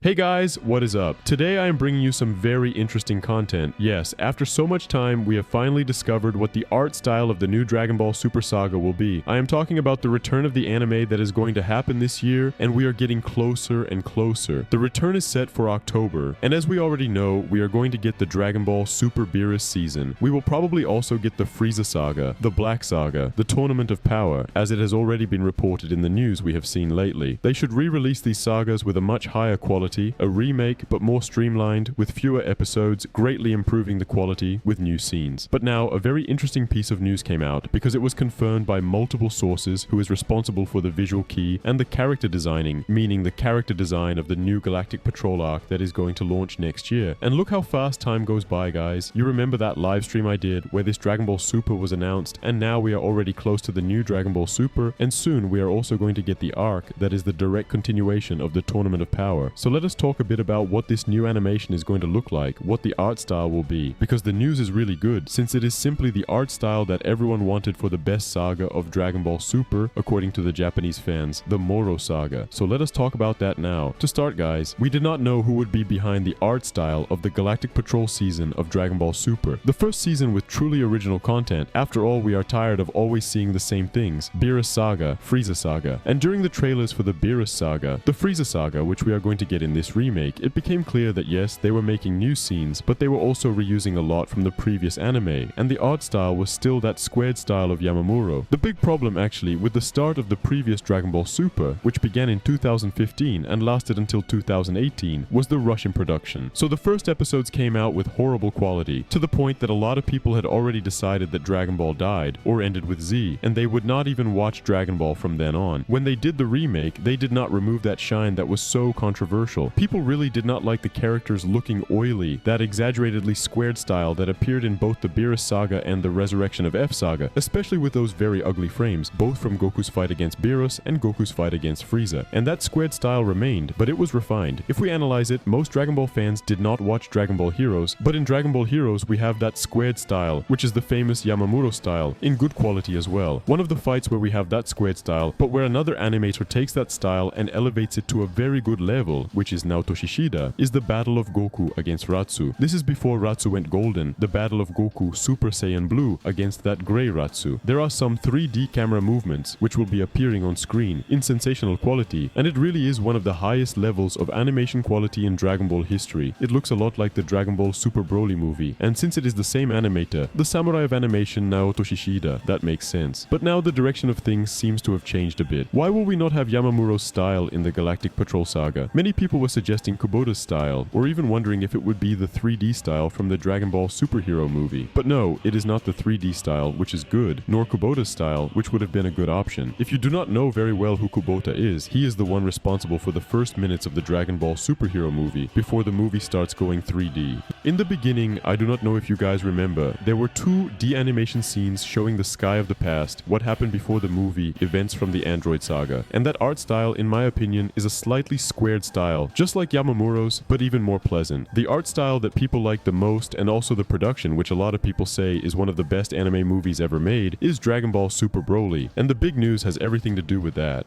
Hey guys, what is up? Today I am bringing you some very interesting content. Yes, after so much time, we have finally discovered what the art style of the new Dragon Ball Super Saga will be. I am talking about the return of the anime that is going to happen this year, and we are getting closer and closer. The return is set for October, and as we already know, we are going to get the Dragon Ball Super Beerus season. We will probably also get the Frieza Saga, the Black Saga, the Tournament of Power, as it has already been reported in the news we have seen lately. They should re-release these sagas with a much higher quality, a remake but more streamlined with fewer episodes, greatly improving the quality with new scenes. But now a very interesting piece of news came out because it was confirmed by multiple sources who is responsible for the visual key and the character designing, meaning the character design of the new Galactic Patrol arc that is going to launch next year. And look how fast time goes by, guys. You remember that live stream I did where this Dragon Ball Super was announced, and now we are already close to the new Dragon Ball Super, and soon we are also going to get the arc that is the direct continuation of the Tournament of Power. So let us talk a bit about what this new animation is going to look like, what the art style will be, because the news is really good, since it is simply the art style that everyone wanted for the best saga of Dragon Ball Super, according to the Japanese fans, the Moro Saga. So let us talk about that now. To start, guys, we did not know who would be behind the art style of the Galactic Patrol season of Dragon Ball Super, the first season with truly original content. After all, we are tired of always seeing the same things: Beerus Saga, Frieza Saga, and during the trailers for the Beerus Saga, the Frieza Saga, which we are going to get in this remake, it became clear that yes, they were making new scenes, but they were also reusing a lot from the previous anime, and the art style was still that squared style of Yamamuro. The big problem actually with the start of the previous Dragon Ball Super, which began in 2015 and lasted until 2018, was the rush in production. So the first episodes came out with horrible quality, to the point that a lot of people had already decided that Dragon Ball died, or ended with Z, and they would not even watch Dragon Ball from then on. When they did the remake, they did not remove that shine that was so controversial. People really did not like the characters looking oily, that exaggeratedly squared style that appeared in both the Beerus Saga and the Resurrection of F Saga, especially with those very ugly frames, both from Goku's fight against Beerus and Goku's fight against Frieza. And that squared style remained, but it was refined. If we analyze it, most Dragon Ball fans did not watch Dragon Ball Heroes, but in Dragon Ball Heroes we have that squared style, which is the famous Yamamuro style, in good quality as well. One of the fights where we have that squared style, but where another animator takes that style and elevates it to a very good level, which is Naoto Shishida, is the battle of Goku against Ratsu. This is before Ratsu went golden, the battle of Goku Super Saiyan Blue against that grey Ratsu. There are some 3D camera movements which will be appearing on screen in sensational quality, and it really is one of the highest levels of animation quality in Dragon Ball history. It looks a lot like the Dragon Ball Super Broly movie, and since it is the same animator, the samurai of animation Naoto Shishida, that makes sense. But now the direction of things seems to have changed a bit. Why will we not have Yamamuro's style in the Galactic Patrol Saga? Many people were suggesting Kubota's style, or even wondering if it would be the 3D style from the Dragon Ball superhero movie. But no, it is not the 3D style, which is good, nor Kubota's style, which would have been a good option. If you do not know very well who Kubota is, he is the one responsible for the first minutes of the Dragon Ball superhero movie, before the movie starts going 3D. In the beginning, I do not know if you guys remember, there were two de-animation scenes showing the sky of the past, what happened before the movie, events from the Android Saga. And that art style, in my opinion, is a slightly squared style, just like Yamamuro's, but even more pleasant. The art style that people like the most, and also the production, which a lot of people say is one of the best anime movies ever made, is Dragon Ball Super Broly, and the big news has everything to do with that.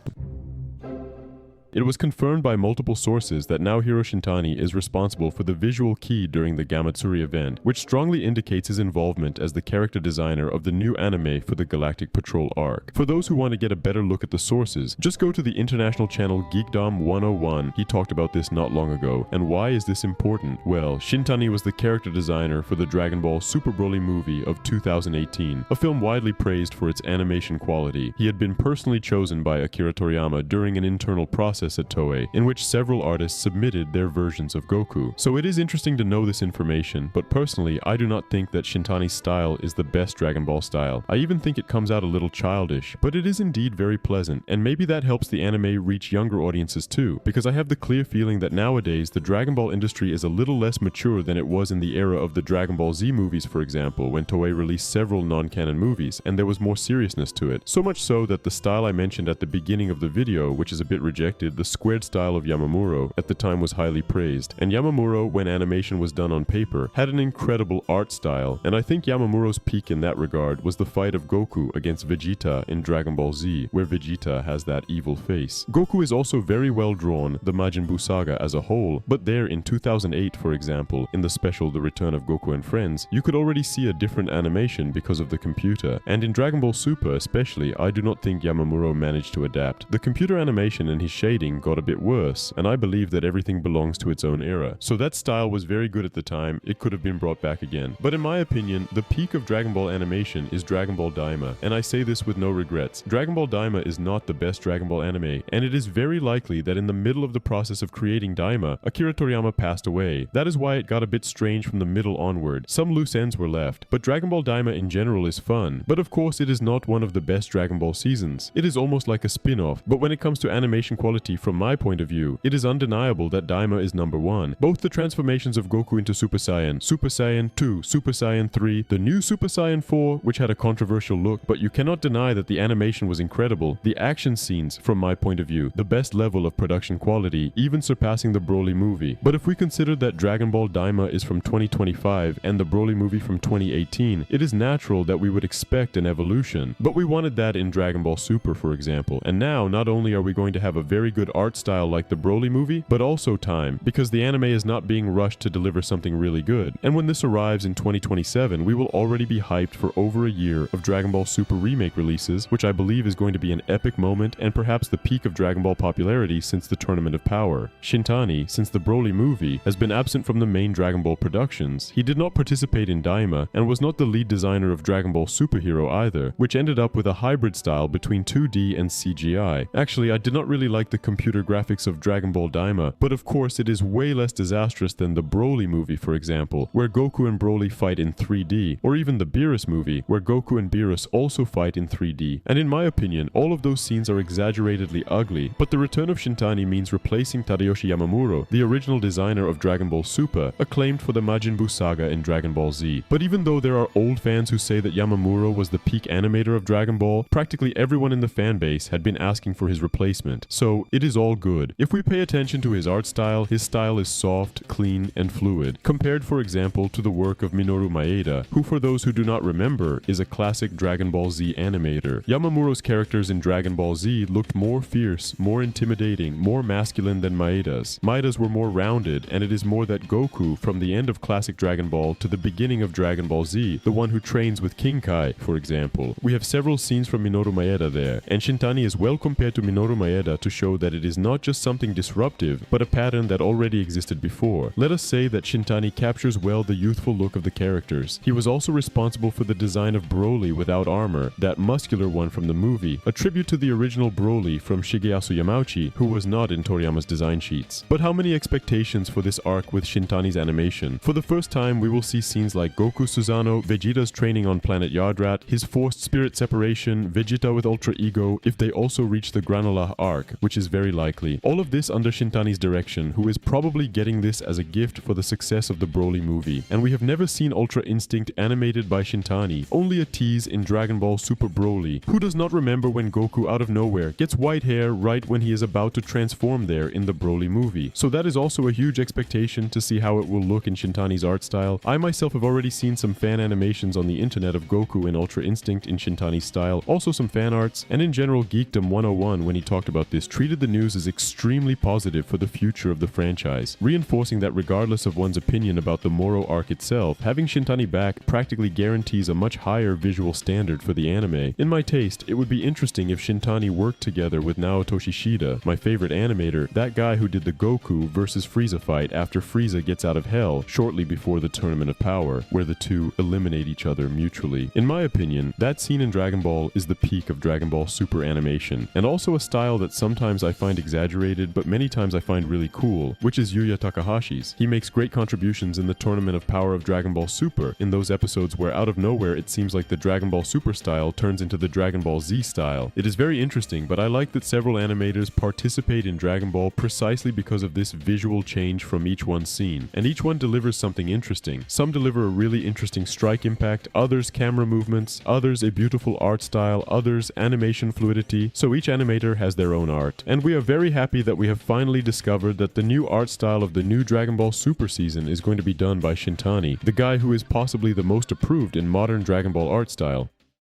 It was confirmed by multiple sources that now Hiro Shintani is responsible for the visual key during the Gamatsuri event, which strongly indicates his involvement as the character designer of the new anime for the Galactic Patrol arc. For those who want to get a better look at the sources, just go to the international channel Geekdom 101. He talked about this not long ago. And why is this important? Well, Shintani was the character designer for the Dragon Ball Super Broly movie of 2018, a film widely praised for its animation quality. He had been personally chosen by Akira Toriyama during an internal process at Toei, in which several artists submitted their versions of Goku. So it is interesting to know this information, but personally, I do not think that Shintani's style is the best Dragon Ball style. I even think it comes out a little childish, but it is indeed very pleasant, and maybe that helps the anime reach younger audiences too, because I have the clear feeling that nowadays the Dragon Ball industry is a little less mature than it was in the era of the Dragon Ball Z movies, for example, when Toei released several non-canon movies, and there was more seriousness to it. So much so that the style I mentioned at the beginning of the video, which is a bit rejected, stated the squared style of Yamamuro at the time was highly praised, and Yamamuro, when animation was done on paper, had an incredible art style, and I think Yamamuro's peak in that regard was the fight of Goku against Vegeta in Dragon Ball Z, where Vegeta has that evil face. Goku is also very well drawn, the Majin Buu saga as a whole, but there in 2008, for example, in the special The Return of Goku and Friends, you could already see a different animation because of the computer, and in Dragon Ball Super especially, I do not think Yamamuro managed to adapt. The computer animation and his shading got a bit worse, and I believe that everything belongs to its own era. So that style was very good at the time, it could have been brought back again. But in my opinion, the peak of Dragon Ball animation is Dragon Ball Daima, and I say this with no regrets. Dragon Ball Daima is not the best Dragon Ball anime, and it is very likely that in the middle of the process of creating Daima, Akira Toriyama passed away. That is why it got a bit strange from the middle onward. Some loose ends were left, but Dragon Ball Daima in general is fun. But of course it is not one of the best Dragon Ball seasons. It is almost like a spin-off, but when it comes to animation quality from my point of view, it is undeniable that Daima is number one. Both the transformations of Goku into Super Saiyan 2, Super Saiyan 3, the new Super Saiyan 4, which had a controversial look, but you cannot deny that the animation was incredible. The action scenes, from my point of view, the best level of production quality, even surpassing the Broly movie. But if we consider that Dragon Ball Daima is from 2025 and the Broly movie from 2018, it is natural that we would expect an evolution. But we wanted that in Dragon Ball Super, for example. And now, not only are we going to have a very good art style like the Broly movie, but also time, because the anime is not being rushed to deliver something really good. And when this arrives in 2027, we will already be hyped for over a year of Dragon Ball Super remake releases, which I believe is going to be an epic moment and perhaps the peak of Dragon Ball popularity since the Tournament of Power. Shintani, since the Broly movie, has been absent from the main Dragon Ball productions. He did not participate in Daima and was not the lead designer of Dragon Ball Super Hero either, which ended up with a hybrid style between 2D and CGI. Actually, I did not really like the computer graphics of Dragon Ball Daima, but of course it is way less disastrous than the Broly movie, for example, where Goku and Broly fight in 3D, or even the Beerus movie, where Goku and Beerus also fight in 3D. And in my opinion, all of those scenes are exaggeratedly ugly, but the return of Shintani means replacing Tadayoshi Yamamuro, the original designer of Dragon Ball Super, acclaimed for the Majin Buu saga in Dragon Ball Z. But even though there are old fans who say that Yamamuro was the peak animator of Dragon Ball, practically everyone in the fan base had been asking for his replacement. So it is all good. If we pay attention to his art style, his style is soft, clean, and fluid, compared for example to the work of Minoru Maeda, who for those who do not remember is a classic Dragon Ball Z animator. Yamamuro's characters in Dragon Ball Z looked more fierce, more intimidating, more masculine than Maeda's. Maeda's were more rounded, and it is more that Goku, from the end of classic Dragon Ball to the beginning of Dragon Ball Z, the one who trains with King Kai, for example. We have several scenes from Minoru Maeda there, and Shintani is well compared to Minoru Maeda to show that it is not just something disruptive, but a pattern that already existed before. Let us say that Shintani captures well the youthful look of the characters. He was also responsible for the design of Broly without armor, that muscular one from the movie, a tribute to the original Broly from Shigeyasu Yamauchi, who was not in Toriyama's design sheets. But how many expectations for this arc with Shintani's animation? For the first time, we will see scenes like Goku Susanoo, Vegeta's training on planet Yardrat, his forced spirit separation, Vegeta with Ultra Ego, if they also reach the Granola arc, which is very likely. All of this under Shintani's direction, who is probably getting this as a gift for the success of the Broly movie. And we have never seen Ultra Instinct animated by Shintani, only a tease in Dragon Ball Super Broly. Who does not remember when Goku out of nowhere gets white hair right when he is about to transform there in the Broly movie? So that is also a huge expectation to see how it will look in Shintani's art style. I myself have already seen some fan animations on the internet of Goku in Ultra Instinct in Shintani's style, also some fan arts, and in general Geekdom 101 when he talked about this treated the news as extremely positive for the future of the franchise, reinforcing that regardless of one's opinion about the Moro arc itself, having Shintani back practically guarantees a much higher visual standard for the anime. In my taste, it would be interesting if Shintani worked together with Naotoshi Shida, my favorite animator, that guy who did the Goku versus Frieza fight after Frieza gets out of hell shortly before the Tournament of Power, where the two eliminate each other mutually. In my opinion, that scene in Dragon Ball is the peak of Dragon Ball Super animation, and also a style that sometimes I find exaggerated but many times I find really cool, which is Yuya Takahashi's. He makes great contributions in the Tournament of Power of Dragon Ball Super, in those episodes where out of nowhere it seems like the Dragon Ball Super style turns into the Dragon Ball Z style. It is very interesting, but I like that several animators participate in Dragon Ball precisely because of this visual change from each one's scene, and each one delivers something interesting. Some deliver a really interesting strike impact, others camera movements, others a beautiful art style, others animation fluidity, so each animator has their own art. And And we are very happy that we have finally discovered that the new art style of the new Dragon Ball Super season is going to be done by Shintani, the guy who is possibly the most approved in modern Dragon Ball art style.